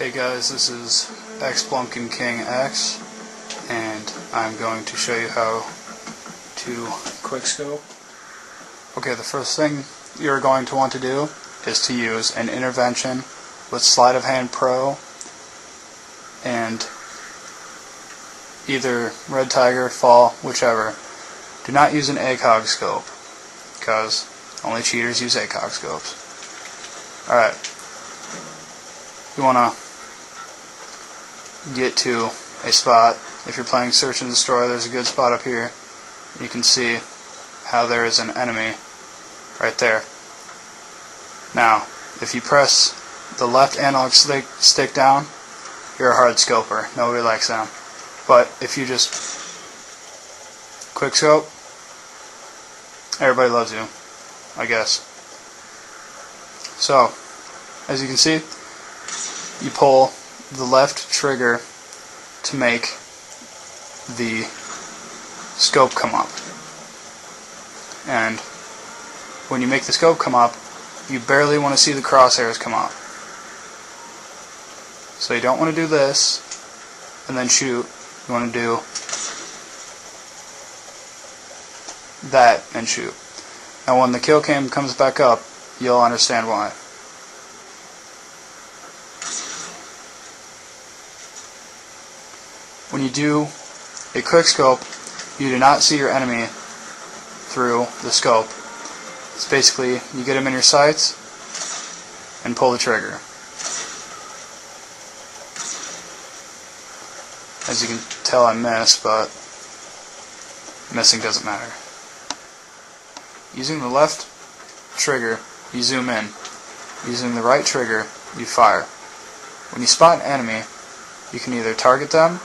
Hey guys, this is xblumpkynkingx, and I'm going to show you how to quickscope. Okay, the first thing you're going to want to do is to use an intervention with sleight of hand pro and either red tiger, fall, whichever. Do not use an ACOG scope, because only cheaters use ACOG scopes. Alright, you want to get to a spot. If you're playing Search and Destroy, there's a good spot up here. You can see how there is an enemy right there. Now, if you press the left analog stick down, you're a hard scoper. Nobody likes them. But if you just quickscope, everybody loves you, I guess. So, as you can see, you pull the left trigger to make the scope come up. And when you make the scope come up, you barely want to see the crosshairs come up. So you don't want to do this and then shoot. You want to do that and shoot. And when the kill cam comes back up, you'll understand why. When you do a quickscope, you do not see your enemy through the scope. It's basically, you get him in your sights and pull the trigger. As you can tell, I missed, but missing doesn't matter. Using the left trigger, you zoom in. Using the right trigger, you fire. When you spot an enemy, you can either target them,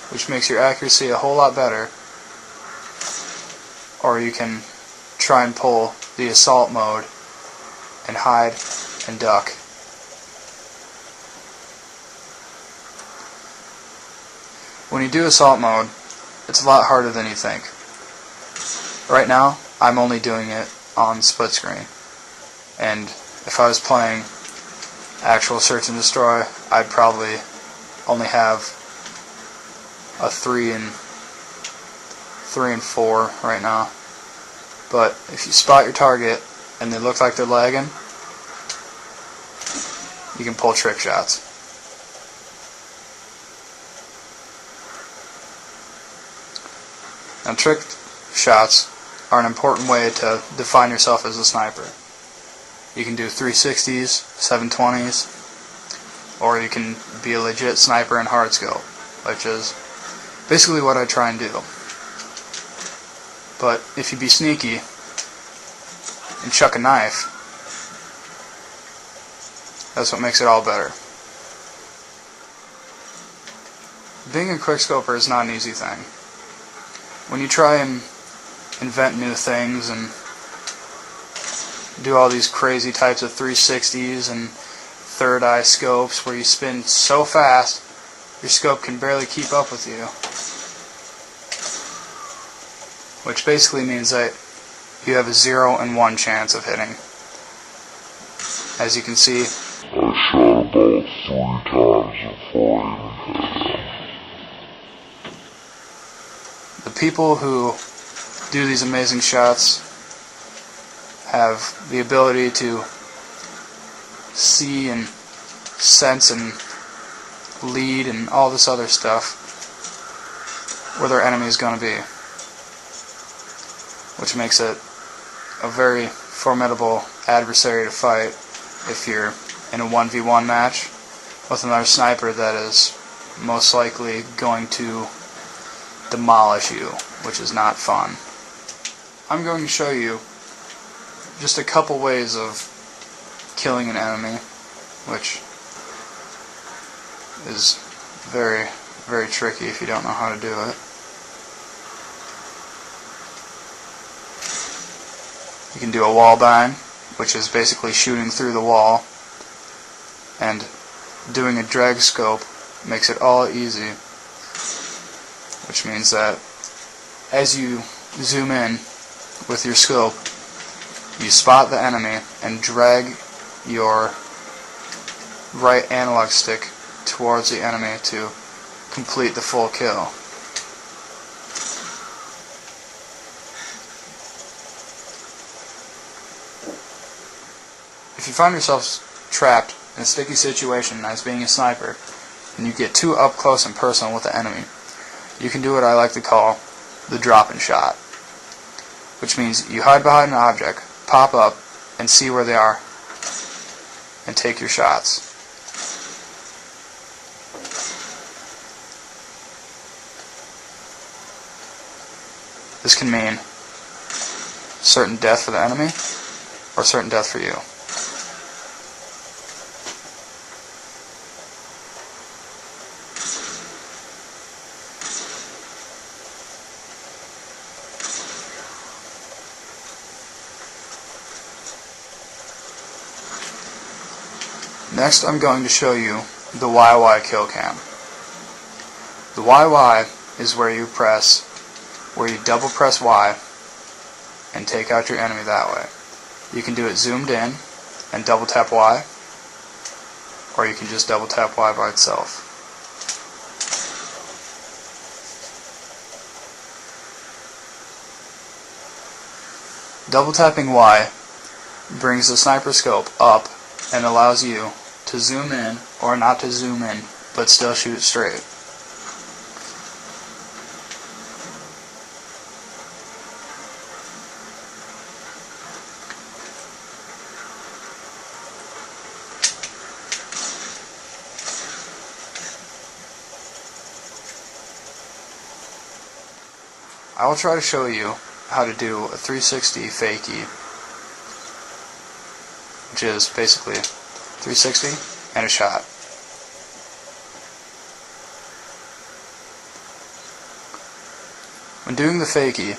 which makes your accuracy a whole lot better, or you can try and pull the assault mode and hide and duck. When you do assault mode, it's a lot harder than you think. Right now, I'm only doing it on split screen, and if I was playing actual Search and Destroy, I'd probably only have a 3 and 4 right now. But if you spot your target and they look like they're lagging, you can pull trick shots. Now, trick shots are an important way to define yourself as a sniper. You can do 360s, 720s, or you can be a legit sniper in hard scope, which is basically what I try and do. But if you be sneaky and chuck a knife, that's what makes it all better. Being a quickscoper is not an easy thing. When you try and invent new things and do all these crazy types of 360s and third eye scopes where you spin so fast your scope can barely keep up with you, which basically means that you have a 0 and 1 chance of hitting. As you can see, I shot about 3 times before I even hit. The people who do these amazing shots have the ability to see and sense and lead and all this other stuff where their enemy is going to be, which makes it a very formidable adversary to fight if you're in a 1v1 match with another sniper that is most likely going to demolish you, which is not fun. I'm going to show you just a couple ways of killing an enemy, which is very, very tricky if you don't know how to do it. You can do a wall bang, which is basically shooting through the wall, and doing a drag scope makes it all easy, which means that as you zoom in with your scope, you spot the enemy and drag your right analog stick towards the enemy to complete the full kill. If you find yourself trapped in a sticky situation as being a sniper, and you get too up close and personal with the enemy, you can do what I like to call the drop-in shot, which means you hide behind an object, pop up, and see where they are, and take your shots. This can mean certain death for the enemy, or certain death for you. Next, I'm going to show you the YY kill cam. The YY is where you double press Y and take out your enemy that way. You can do it zoomed in and double tap Y, or you can just double tap Y by itself. Double tapping Y brings the sniper scope up and allows you to zoom in or not to zoom in, but still shoot straight. I will try to show you how to do a 360 fakie, which is basically 360 and a shot. When doing the fakie,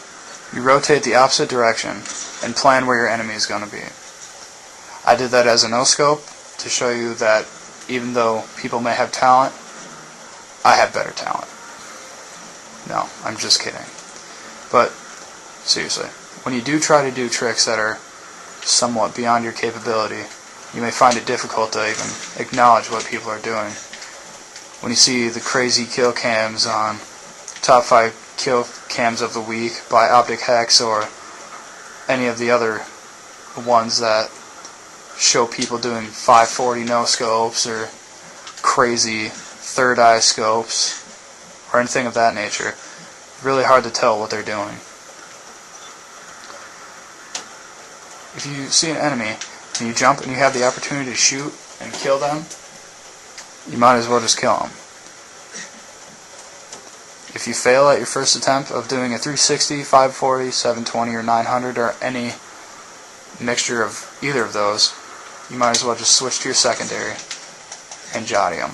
you rotate the opposite direction and plan where your enemy is going to be. I did that as a no-scope to show you that even though people may have talent, I have better talent. No, I'm just kidding. But seriously, when you do try to do tricks that are somewhat beyond your capability, you may find it difficult to even acknowledge what people are doing. When you see the crazy kill cams on top 5 kill cams of the week by Optic Hex, or any of the other ones that show people doing 540 no scopes or crazy third eye scopes or anything of that nature, really hard to tell what they're doing. If you see an enemy and you jump and you have the opportunity to shoot and kill them, you might as well just kill them. If you fail at your first attempt of doing a 360, 540, 720, or 900, or any mixture of either of those, you might as well just switch to your secondary and jotty them.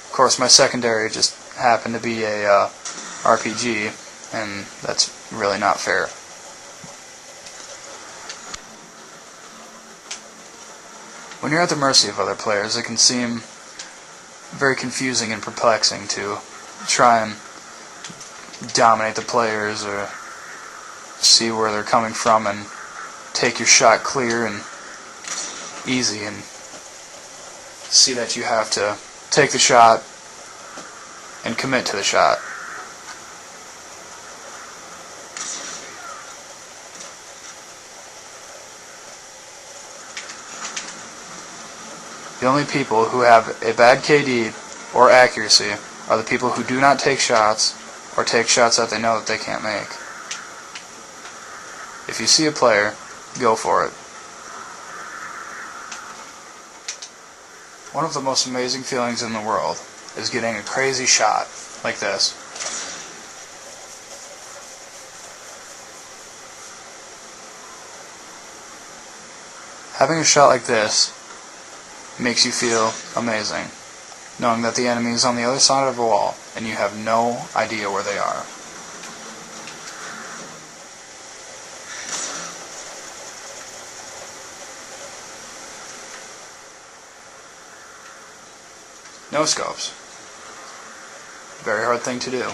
Of course, my secondary just happened to be a RPG, and that's really not fair. When you're at the mercy of other players, it can seem very confusing and perplexing to try and dominate the players or see where they're coming from and take your shot clear and easy, and see that you have to take the shot and commit to the shot. The only people who have a bad KD or accuracy are the people who do not take shots, or take shots that they know that they can't make. If you see a player, go for it. One of the most amazing feelings in the world is getting a crazy shot like this. Having a shot like this makes you feel amazing, knowing that the enemy is on the other side of a wall and you have no idea where they are. No scopes. Very hard thing to do.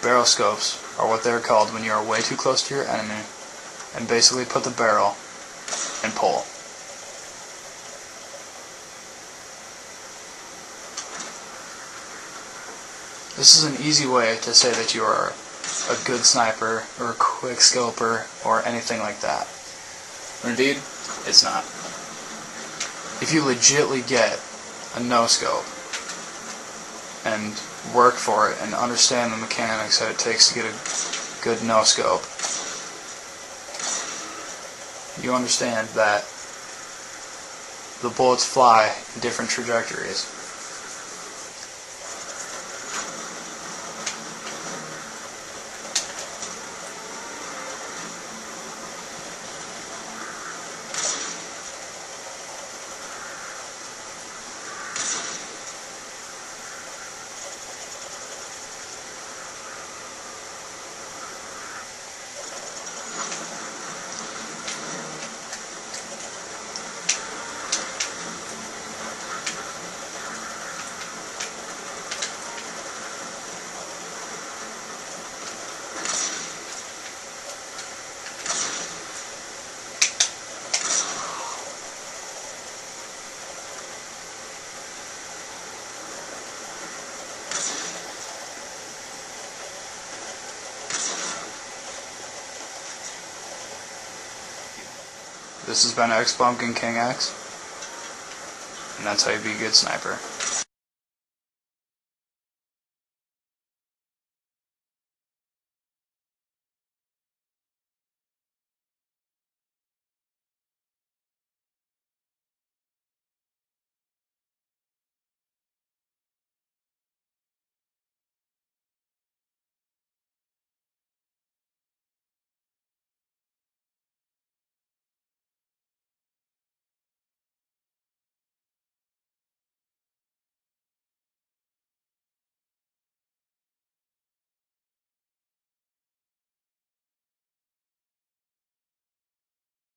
Barrel scopes are what they're called when you are way too close to your enemy and basically put the barrel and pull. This is an easy way to say that you are a good sniper or a quickscoper or anything like that. But indeed, it's not. If you legitly get a no-scope and work for it and understand the mechanics that it takes to get a good no-scope, you understand that the bullets fly in different trajectories. This has been xblumpkynkingx, and that's how you be a good sniper.